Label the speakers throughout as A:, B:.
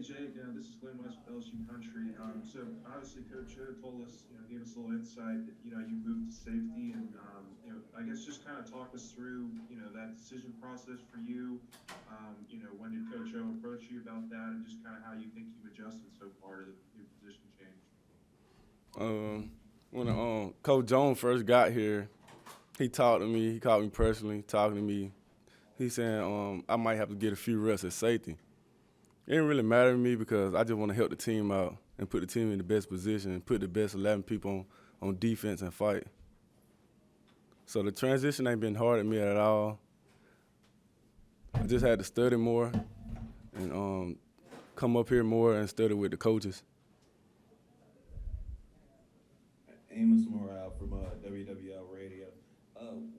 A: Jake, this is Glenn West with LSU Country. So obviously, Coach Joe told us, gave us a little insight that you moved to safety, and I guess just kind of talk us through, that decision process for you. When did Coach Joe approach you about that, and just kind of how you think you've adjusted so far to the new position change.
B: Um, when Coach Jones first got here, he talked to me. He called me personally, talking to me. He said I might have to get a few reps at safety. It didn't really matter to me because I just want to help the team out and put the team in the best position and put the best 11 people on defense and fight. So the transition ain't been hard at me at all. I just had to study more and come up here more and study with the coaches.
C: Amos Morale from WWL Radio.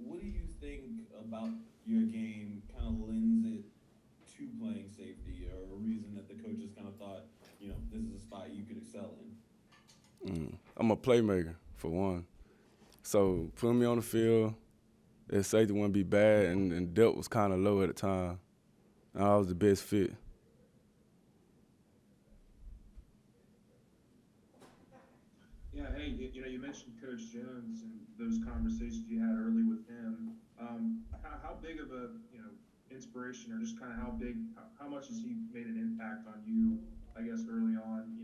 C: What do you think about your game kind of lends it to playing safety, or a reason that the coaches kind of thought, this is a spot you could excel in?
B: I'm a playmaker, for one. So putting me on the field, that safety wouldn't be bad, and depth was kind of low at the time. And I was the best fit.
A: Yeah, hey, you mentioned Coach Jones and those conversations you had early with him. How big of a inspiration, or just kind of how much has he made an impact on you? I guess early on,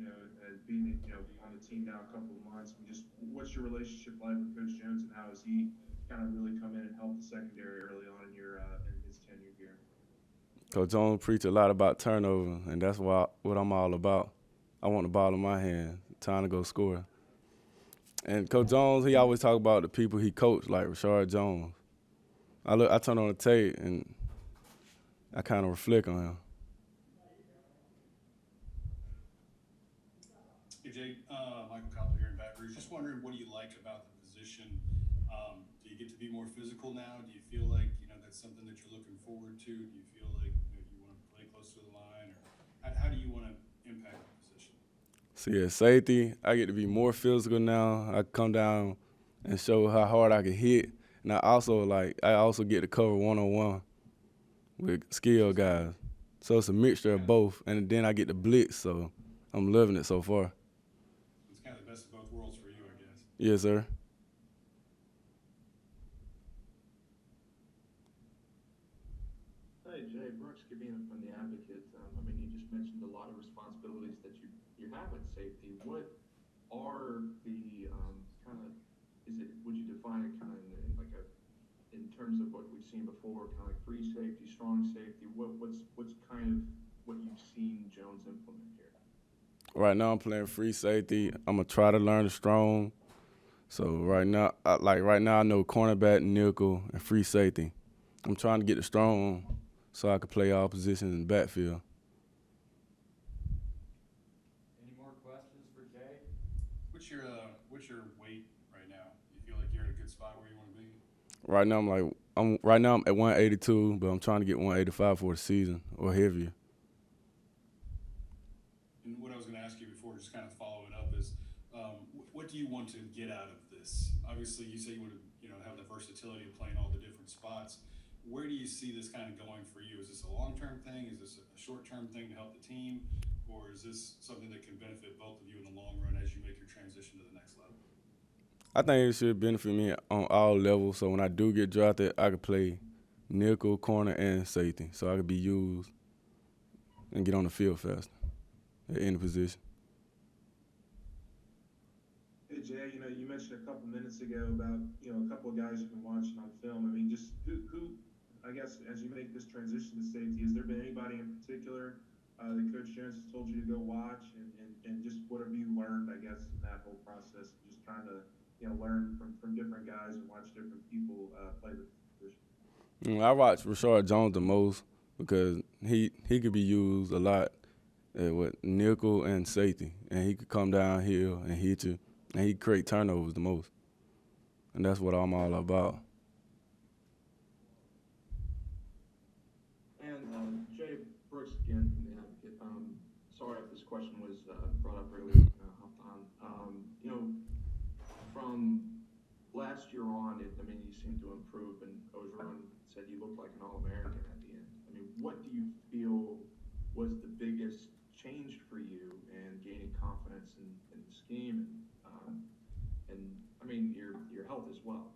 A: being on the team now a couple of months. And just what's your relationship like with Coach Jones, and how has he kind of really come in and helped the secondary early on in your in his tenure here?
B: Coach Jones preached a lot about turnover, and that's what I'm all about. I want the ball in my hand, time to go score. And Coach Jones, he always talk about the people he coached, like Rashard Jones. I turn on the tape, and I kind of reflect on him.
D: Hey Jake, Michael Copple here in Baton Rouge. Just wondering, what do you like about the position? Do you get to be more physical now? Do you feel like that's something that you're looking forward to? Do you feel like you want to play close to the line, or how do you want to impact the position?
B: See, at safety, I get to be more physical now. I come down and show how hard I can hit, and I also get to cover one-on-one with skilled guys. So it's a mixture of both, and then I get to blitz. So I'm loving it so far.
D: It's kind of the best of both worlds for you, I guess.
B: Yes, sir.
E: Hey, Jay, Brooks Gabina from the Advocate. I mean, you just mentioned a lot of responsibilities that you have at safety. What are the kind of, would you define it kind of in like in terms of what we've seen before, kind of like free safety, strong safety? What's kind of what you've seen Jones implement here?
B: Right now I'm playing free safety. I'm gonna try to learn the strong. So right now I know cornerback, nickel, and free safety. I'm trying to get the strong so I can play all positions in the backfield.
F: Any more questions for Jay?
D: What's your weight right now? Do you feel like you're in a good spot where you want to be?
B: Right now I'm at 182, but I'm trying to get 185 for the season or heavier.
D: And what I was going to ask you before, just kind of following up, is what do you want to get out of this? Obviously, you say you want to have the versatility of playing all the different spots. Where do you see this kind of going for you? Is this a long-term thing? Is this a short-term thing to help the team? Or is this something that can benefit both of you in the long run as you make your transition to the next level?
B: I think it should benefit me on all levels. So when I do get drafted, I could play nickel, corner, and safety. So I could be used and get on the field faster at any position.
A: Hey Jay, you mentioned a couple minutes ago about a couple of guys you've been watching on film. I mean, just who I guess as you make this transition to safety, has there been anybody in particular that Coach Jones has told you to go watch, and just what have you learned, I guess, in that whole process, just trying to learn from different guys and watch different people play the position.
B: I watch Rashard Jones the most because he could be used a lot at nickel and safety, and he could come downhill and hit you, and he create turnovers the most, and that's what I'm all about.
E: And Jay, Brooks again from the Advocate. Sorry if this question was brought up earlier. Hopped on. From last year on, I mean, you seem to improve, and Ogeron said you looked like an All-American at the end. I mean, what do you feel was the biggest changed for you and gaining confidence in the scheme and I mean your health as well.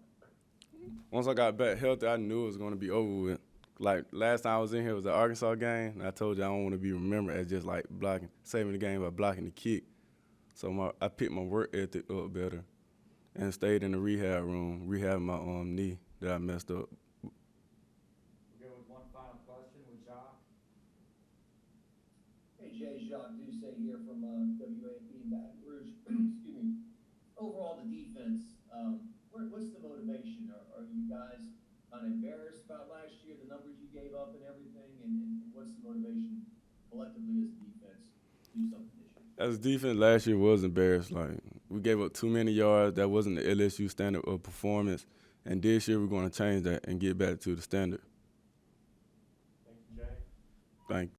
B: Once I got back healthy, I knew it was going to be over with. Like, last time I was in here was the Arkansas game, and I told you I don't want to be remembered as just, like, blocking, saving the game by blocking the kick. So I picked my work ethic up better and stayed in the rehab room, rehabbing my knee that I messed up.
F: We'll go with one final question with Jacques.
G: Hey Jay, Jacques Doucet here from WAFB in Baton Rouge. Excuse me. Overall, the defense, what's the motivation? Are you guys kind of embarrassed about last year, the numbers you gave up and everything? And what's the motivation collectively as a defense to do something this year?
B: As a defense, last year was embarrassed. Like, we gave up too many yards. That wasn't the LSU standard of performance. And this year we're going to change that and get back to the standard.
F: Thank you, Jay.
B: Thank you.